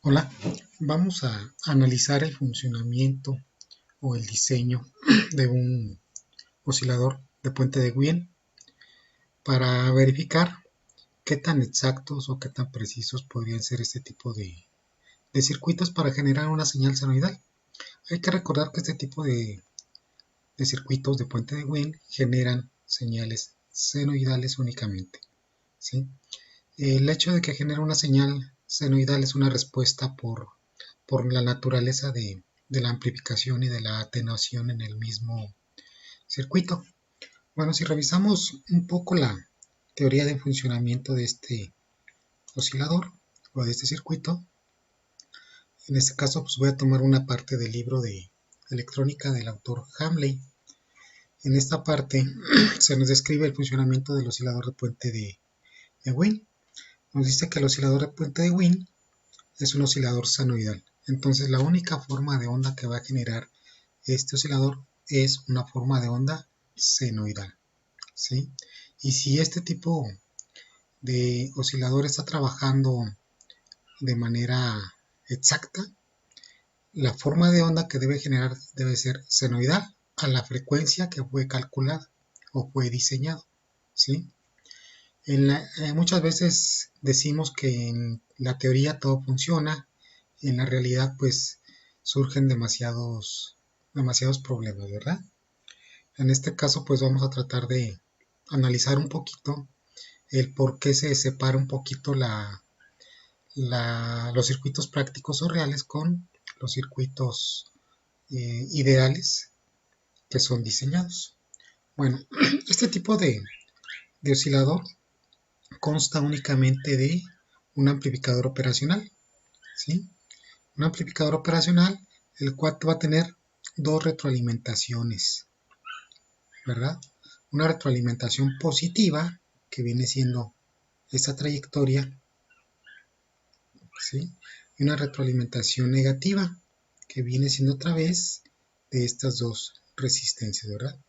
Hola, vamos a analizar el funcionamiento o el diseño de un oscilador de puente de Wien para verificar qué tan exactos o qué tan precisos podrían ser este tipo de circuitos para generar una señal senoidal. Hay que recordar que este tipo de circuitos de puente de Wien generan señales senoidales únicamente, ¿sí? El hecho de que genere una señal senoidal es una respuesta por la naturaleza de la amplificación y de la atenuación en el mismo circuito. Bueno, si revisamos un poco la teoría de funcionamiento de este oscilador o de este circuito, en este caso pues voy a tomar una parte del libro de electrónica del autor Hamley. En esta parte se nos describe el funcionamiento del oscilador de puente de Wien. Nos dice que el oscilador de puente de Wien es un oscilador senoidal. Entonces la única forma de onda que va a generar este oscilador es una forma de onda senoidal, ¿sí? Y si este tipo de oscilador está trabajando de manera exacta, la forma de onda que debe generar debe ser senoidal a la frecuencia que fue calculada o fue diseñado, ¿sí? Muchas veces decimos que en la teoría todo funciona, en la realidad pues surgen demasiados problemas, ¿verdad? En este caso pues vamos a tratar de analizar un poquito el por qué se separa un poquito los circuitos prácticos o reales con los circuitos ideales que son diseñados. Bueno, este tipo de oscilador consta únicamente de un amplificador operacional, ¿sí? Un amplificador operacional el cual va a tener dos retroalimentaciones, ¿verdad? Una retroalimentación positiva, que viene siendo esta trayectoria, ¿sí? Y una retroalimentación negativa, que viene siendo otra vez de estas dos resistencias, ¿verdad?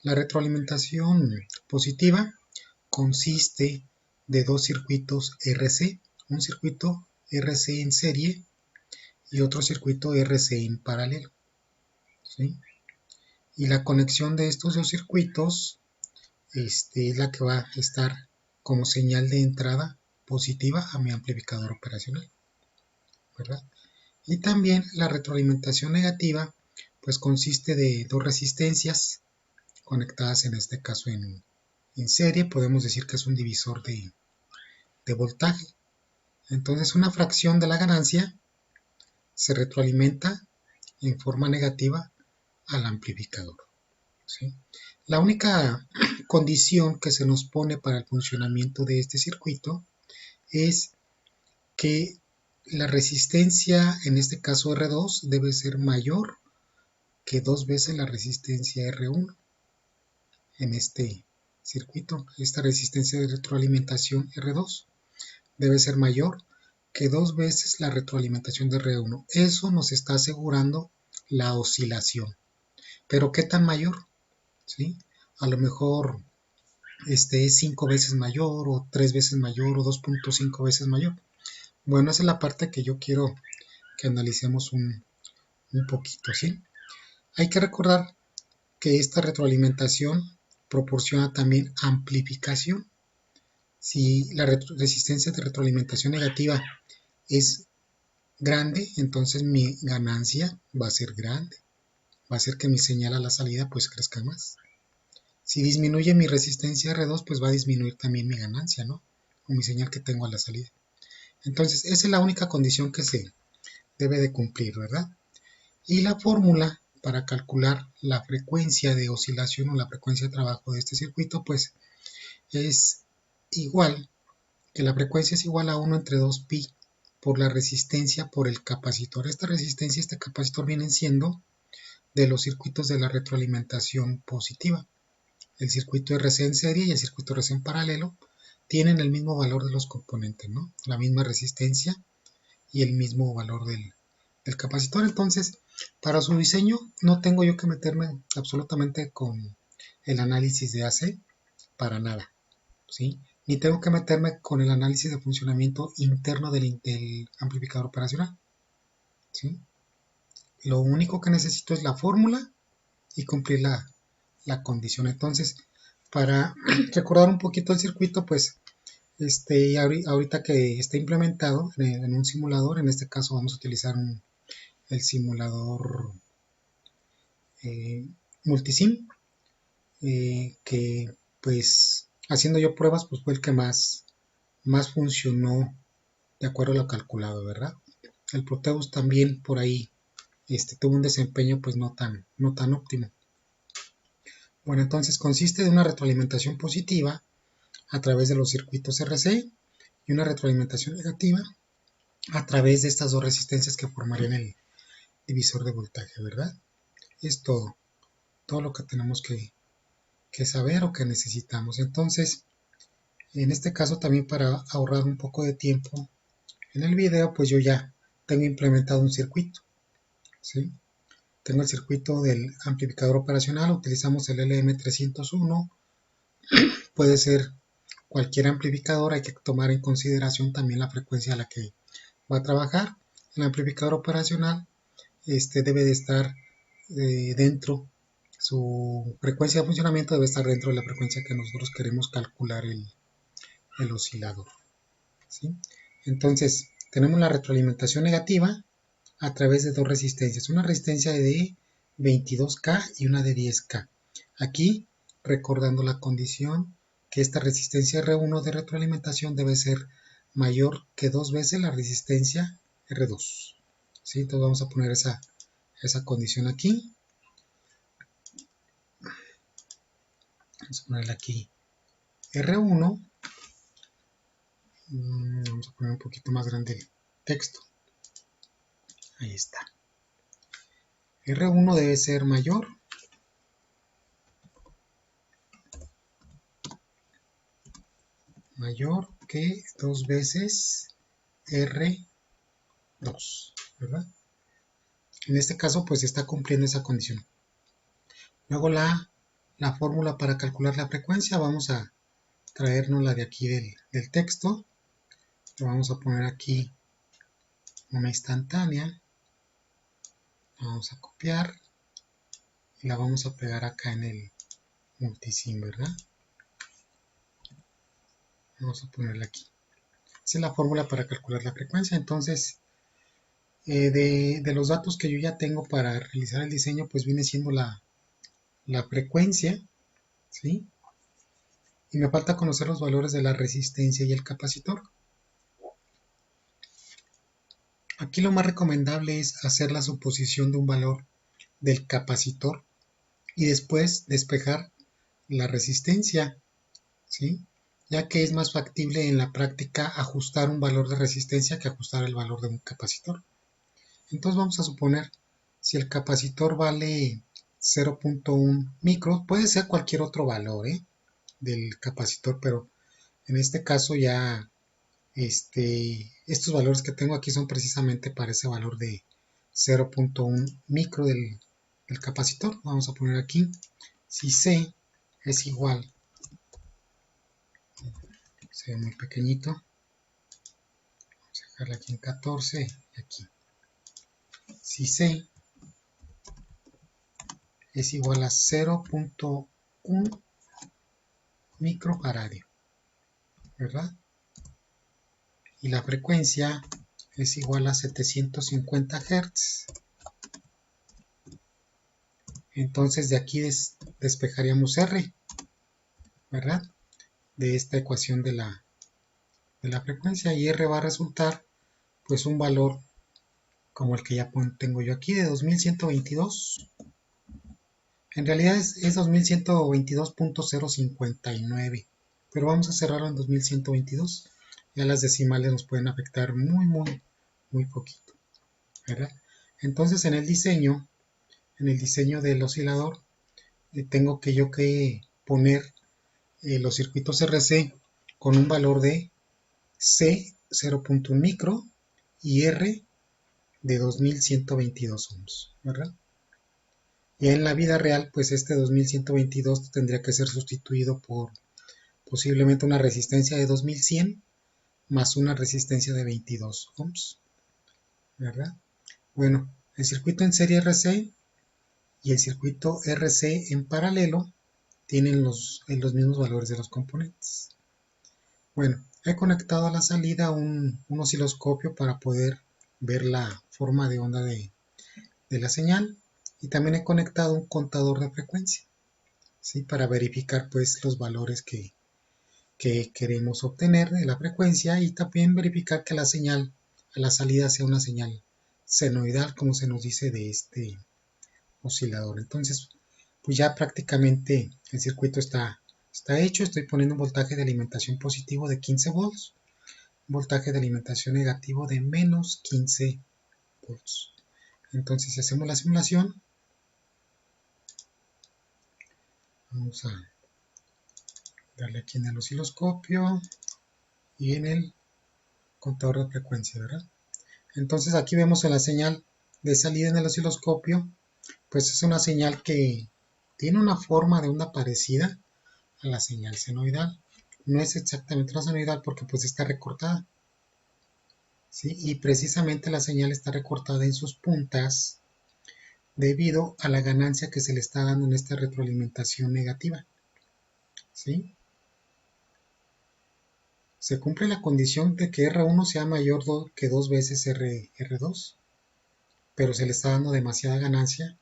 La retroalimentación positiva consiste de dos circuitos RC, un circuito RC en serie y otro circuito RC en paralelo, ¿sí? Y la conexión de estos dos circuitos es la que va a estar como señal de entrada positiva a mi amplificador operacional, ¿verdad? Y también la retroalimentación negativa pues consiste de dos resistencias conectadas en este caso en serie. Podemos decir que es un divisor de voltaje. Entonces una fracción de la ganancia se retroalimenta en forma negativa al amplificador, ¿sí? La única condición que se nos pone para el funcionamiento de este circuito es que la resistencia, en este caso R2, debe ser mayor que dos veces la resistencia R1 en este circuito. Esta resistencia de retroalimentación R2 debe ser mayor que dos veces la retroalimentación de R1. Eso nos está asegurando la oscilación. Pero ¿qué tan mayor? ¿Sí? A lo mejor es 5 veces mayor o 3 veces mayor o 2.5 veces mayor. Bueno, esa es la parte que yo quiero que analicemos un poquito, ¿sí? Hay que recordar que esta retroalimentación proporciona también amplificación. Si la resistencia de retroalimentación negativa es grande, entonces mi ganancia va a ser grande. Va a hacer que mi señal a la salida pues crezca más. Si disminuye mi resistencia R2, pues va a disminuir también mi ganancia, ¿no? O mi señal que tengo a la salida. Entonces, esa es la única condición que se debe de cumplir, ¿verdad? Y la fórmula para calcular la frecuencia de oscilación o la frecuencia de trabajo de este circuito, pues es igual, que la frecuencia es igual a 1 entre 2 pi por la resistencia por el capacitor. Esta resistencia y este capacitor vienen siendo de los circuitos de la retroalimentación positiva. El circuito RC en serie y el circuito RC en paralelo tienen el mismo valor de los componentes, ¿no? La misma resistencia y el mismo valor del capacitor. Entonces, para su diseño no tengo yo que meterme absolutamente con el análisis de AC para nada, ¿sí? ni tengo que meterme con el análisis de funcionamiento interno del amplificador operacional, ¿sí? Lo único que necesito es la fórmula y cumplir la condición. Entonces, para recordar un poquito el circuito, pues ahorita que está implementado en un simulador, en este caso vamos a utilizar el simulador multisim, que pues haciendo yo pruebas pues fue el que más funcionó de acuerdo a lo calculado, ¿verdad? El Proteus también por ahí tuvo un desempeño pues no tan óptimo. Bueno, entonces consiste de una retroalimentación positiva a través de los circuitos RC y una retroalimentación negativa a través de estas dos resistencias que formarían el divisor de voltaje, ¿verdad? Es todo lo que tenemos que saber o que necesitamos. Entonces, en este caso también para ahorrar un poco de tiempo en el video, pues yo ya tengo implementado un circuito, ¿sí? Tengo el circuito del amplificador operacional, utilizamos el LM301, puede ser cualquier amplificador, hay que tomar en consideración también la frecuencia a la que va a trabajar. El amplificador operacional debe de estar dentro, su frecuencia de funcionamiento debe estar dentro de la frecuencia que nosotros queremos calcular el oscilador, ¿sí? Entonces, tenemos la retroalimentación negativa a través de dos resistencias, una resistencia de 22K y una de 10K. Aquí, recordando la condición que esta resistencia R1 de retroalimentación debe ser mayor que 2 veces la resistencia R2. ¿Sí? Entonces vamos a poner esa condición aquí. Vamos a ponerle aquí R1. Vamos a poner un poquito más grande el texto. Ahí está. R1 debe ser mayor que 2 veces R2, ¿verdad? En este caso, pues está cumpliendo esa condición. Luego la fórmula para calcular la frecuencia, vamos a traernos la de aquí del texto. Le vamos a poner aquí una instantánea. La vamos a copiar y la vamos a pegar acá en el multisim, ¿verdad? Vamos a ponerla aquí. Esa es la fórmula para calcular la frecuencia. Entonces, de los datos que yo ya tengo para realizar el diseño, pues viene siendo la frecuencia, ¿sí? Y me falta conocer los valores de la resistencia y el capacitor. Aquí lo más recomendable es hacer la suposición de un valor del capacitor y después despejar la resistencia, ¿sí? Ya que es más factible en la práctica ajustar un valor de resistencia que ajustar el valor de un capacitor. Entonces vamos a suponer si el capacitor vale 0.1 micro, puede ser cualquier otro valor del capacitor, pero en este caso ya estos valores que tengo aquí son precisamente para ese valor de 0.1 micro del capacitor. Vamos a poner aquí si C es igual, se ve muy pequeñito, vamos a dejarle aquí en 14 y aquí. Si C es igual a 0.1 microfaradio, ¿verdad? Y la frecuencia es igual a 750 Hz. Entonces de aquí despejaríamos R, ¿verdad? De esta ecuación de la frecuencia, y R va a resultar pues un valor como el que ya tengo yo aquí de 2122. En realidad es 2122.059, pero vamos a cerrarlo en 2122. Ya las decimales nos pueden afectar muy poquito, ¿verdad? Entonces en el diseño del oscilador tengo que poner los circuitos RC con un valor de C 0.1 micro y R de 2122 ohms, ¿verdad? Y en la vida real, pues este 2122 tendría que ser sustituido por posiblemente una resistencia de 2100 más una resistencia de 22 ohms, ¿verdad? Bueno, el circuito en serie RC y el circuito RC en paralelo tienen los mismos valores de los componentes. Bueno, he conectado a la salida un osciloscopio para poder ver la forma de onda de la señal, y también he conectado un contador de frecuencia, ¿sí? Para verificar pues los valores que queremos obtener de la frecuencia, y también verificar que la señal a la salida sea una señal senoidal, como se nos dice de este oscilador. Entonces, pues ya prácticamente el circuito está hecho. Estoy poniendo un voltaje de alimentación positivo de 15 volts, voltaje de alimentación negativo de menos 15 volts. Entonces, si hacemos la simulación, vamos a darle aquí en el osciloscopio y en el contador de frecuencia, ¿verdad? Entonces aquí vemos en la señal de salida en el osciloscopio, pues es una señal que tiene una forma de onda parecida a la señal senoidal. No es exactamente una senoidal porque pues está recortada, ¿sí? Y precisamente la señal está recortada en sus puntas debido a la ganancia que se le está dando en esta retroalimentación negativa, ¿sí? Se cumple la condición de que R1 sea mayor que 2 veces R2, pero se le está dando demasiada ganancia.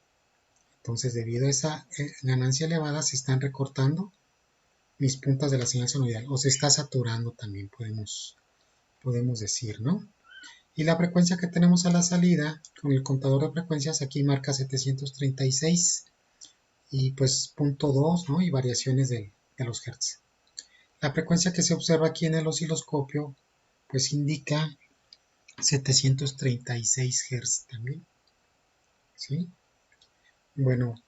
Entonces, debido a esa ganancia elevada, se están recortando mis puntas de la señal senoidal, o se está saturando también, podemos decir, ¿no? Y la frecuencia que tenemos a la salida, con el contador de frecuencias, aquí marca 736 y pues 0.2, ¿no? Y variaciones de los hertz. La frecuencia que se observa aquí en el osciloscopio, pues indica 736 Hz también, ¿sí? Bueno,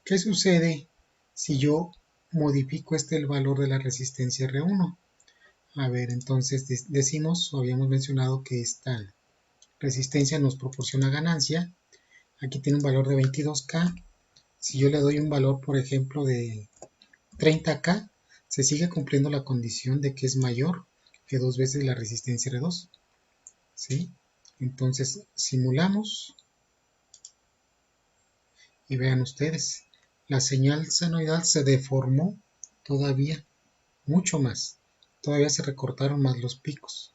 ¿qué sucede si yo modifico el valor de la resistencia R1? A ver, entonces decimos, o habíamos mencionado que esta resistencia nos proporciona ganancia. Aquí tiene un valor de 22K. Si yo le doy un valor, por ejemplo, de 30K, se sigue cumpliendo la condición de que es mayor que 2 veces la resistencia R2, ¿sí? Entonces simulamos y vean ustedes, la señal senoidal se deformó todavía mucho más. Todavía se recortaron más los picos,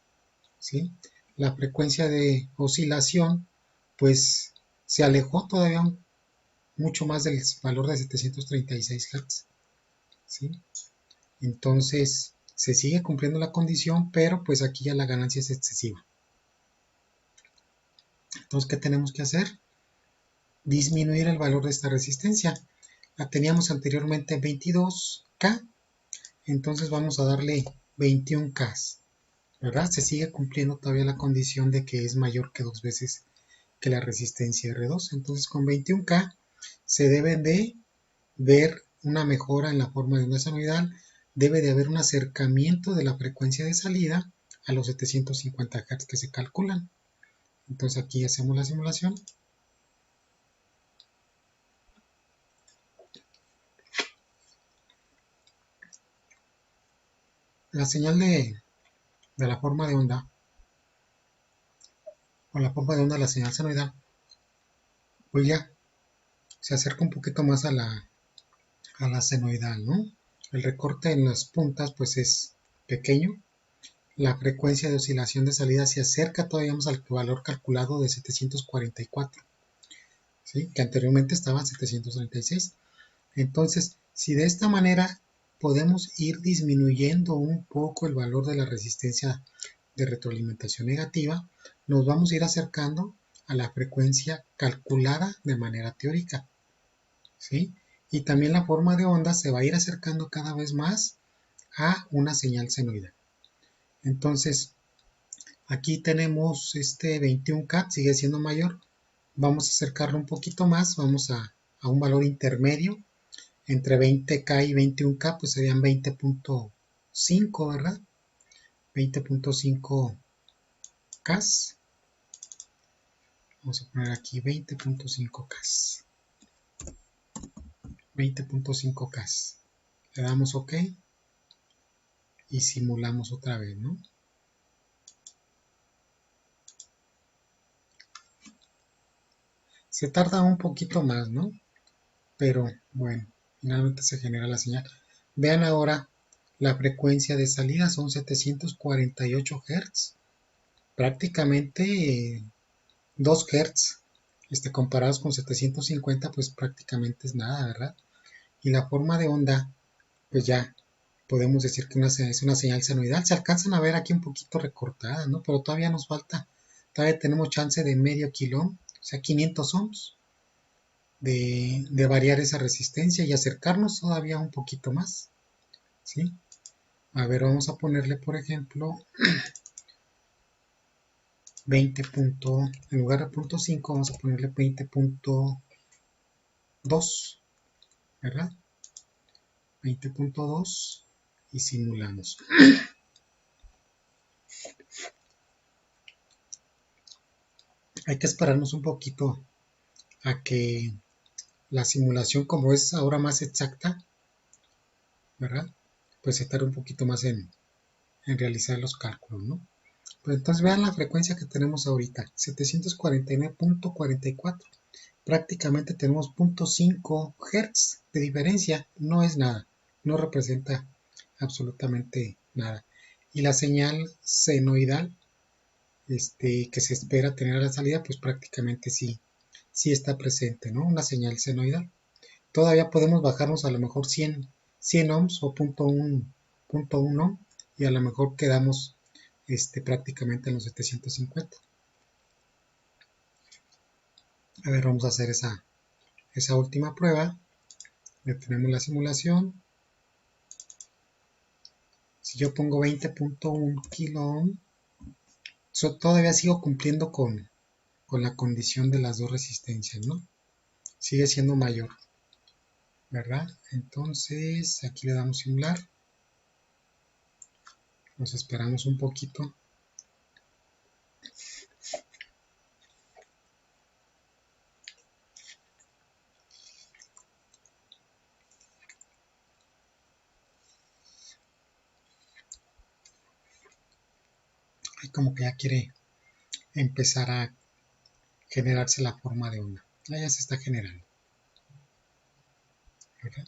¿sí? La frecuencia de oscilación pues se alejó todavía mucho más del valor de 736 Hz, ¿sí? Entonces se sigue cumpliendo la condición, pero pues aquí ya la ganancia es excesiva. Entonces, ¿qué tenemos que hacer? Disminuir el valor de esta resistencia. La teníamos anteriormente 22K, entonces vamos a darle 21K, ¿verdad? Se sigue cumpliendo todavía la condición de que es mayor que 2 veces que la resistencia R2. Entonces con 21K se debe de ver una mejora en la forma de onda senoidal, debe de haber un acercamiento de la frecuencia de salida a los 750 Hz que se calculan. Entonces aquí hacemos la simulación. La señal de la forma de onda, o la forma de onda de la señal senoidal, pues ya se acerca un poquito más a la senoidal, ¿no? El recorte en las puntas pues es pequeño. La frecuencia de oscilación de salida se acerca todavía más al valor calculado de 744, ¿sí? Que anteriormente estaba en 736. Entonces, si de esta manera podemos ir disminuyendo un poco el valor de la resistencia de retroalimentación negativa, nos vamos a ir acercando a la frecuencia calculada de manera teórica, ¿sí? Y también la forma de onda se va a ir acercando cada vez más a una señal senoidal. Entonces, aquí tenemos este 21K, sigue siendo mayor. Vamos a acercarlo un poquito más, vamos a un valor intermedio. Entre 20K y 21K, pues serían 20.5, ¿verdad? 20.5K. Vamos a poner aquí 20.5K. 20.5K. Le damos OK. y simulamos otra vez, ¿no? Se tarda un poquito más, ¿no? Pero bueno, finalmente se genera la señal. Vean ahora, la frecuencia de salida son 748 Hz, prácticamente 2 Hz, comparados con 750, pues prácticamente es nada, ¿verdad? Y la forma de onda, pues ya podemos decir que es una señal senoidal. Se alcanzan a ver aquí un poquito recortada, ¿no? Pero todavía nos falta, todavía tenemos chance de medio kilo, o sea, 500 ohms, de variar esa resistencia y acercarnos todavía un poquito más, ¿sí? A ver, vamos a ponerle, por ejemplo, 20 en lugar de 0.5, vamos a ponerle 20.2, ¿verdad? 20.2 y simulamos. Hay que esperarnos un poquito a que la simulación, como es ahora más exacta, ¿verdad? Pues se tarda un poquito más en realizar los cálculos, ¿no? Pero entonces vean la frecuencia que tenemos ahorita, 749.44. Prácticamente tenemos 0.5 Hz de diferencia, no es nada, no representa absolutamente nada. Y la señal senoidal que se espera tener a la salida, pues prácticamente sí está presente, ¿no? Una señal senoidal. Todavía podemos bajarnos a lo mejor 100 ohms o 0.1 ohm y a lo mejor quedamos prácticamente en los 750. A ver, vamos a hacer esa última prueba. Detenemos la simulación. Si yo pongo 20.1 kilo ohm, todavía sigo cumpliendo con la condición de las dos resistencias, ¿no? Sigue siendo mayor, ¿verdad? Entonces, aquí le damos simular. Nos esperamos un poquito. Y como que ya quiere empezar a generarse la forma de onda. Ya se está generando, ¿verdad?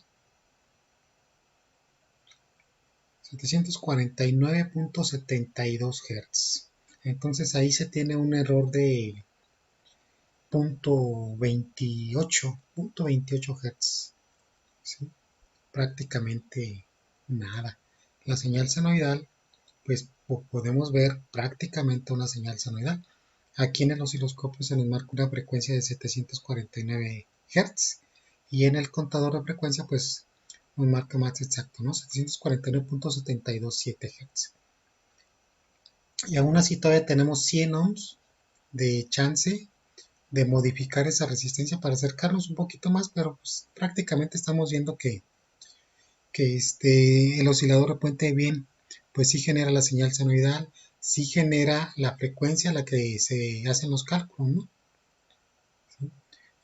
749.72 Hz. Entonces ahí se tiene un error de 0.28 Hz, ¿sí? Prácticamente nada. La señal senoidal, pues podemos ver prácticamente una señal senoidal. Aquí en el osciloscopio se nos marca una frecuencia de 749 Hz y en el contador de frecuencia pues nos marca más exacto, ¿no? 749.727 Hz. Y aún así todavía tenemos 100 ohms de chance de modificar esa resistencia para acercarnos un poquito más, pero pues prácticamente estamos viendo que el oscilador de puente bien, pues sí genera la señal senoidal, sí genera la frecuencia a la que se hacen los cálculos, ¿no? ¿Sí?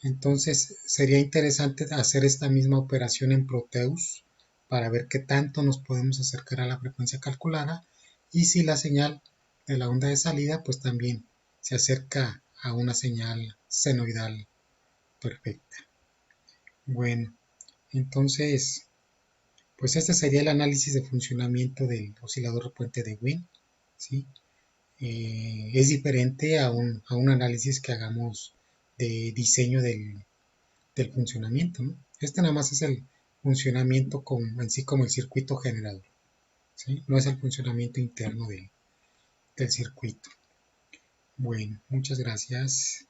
Entonces sería interesante hacer esta misma operación en Proteus para ver qué tanto nos podemos acercar a la frecuencia calculada y si la señal de la onda de salida pues también se acerca a una señal senoidal perfecta. Bueno, entonces pues este sería el análisis de funcionamiento del oscilador de puente de Wien, ¿sí? Es diferente a un análisis que hagamos de diseño del funcionamiento, ¿no? Este nada más es el funcionamiento en sí como el circuito generador, ¿sí? No es el funcionamiento interno del circuito. Bueno, muchas gracias.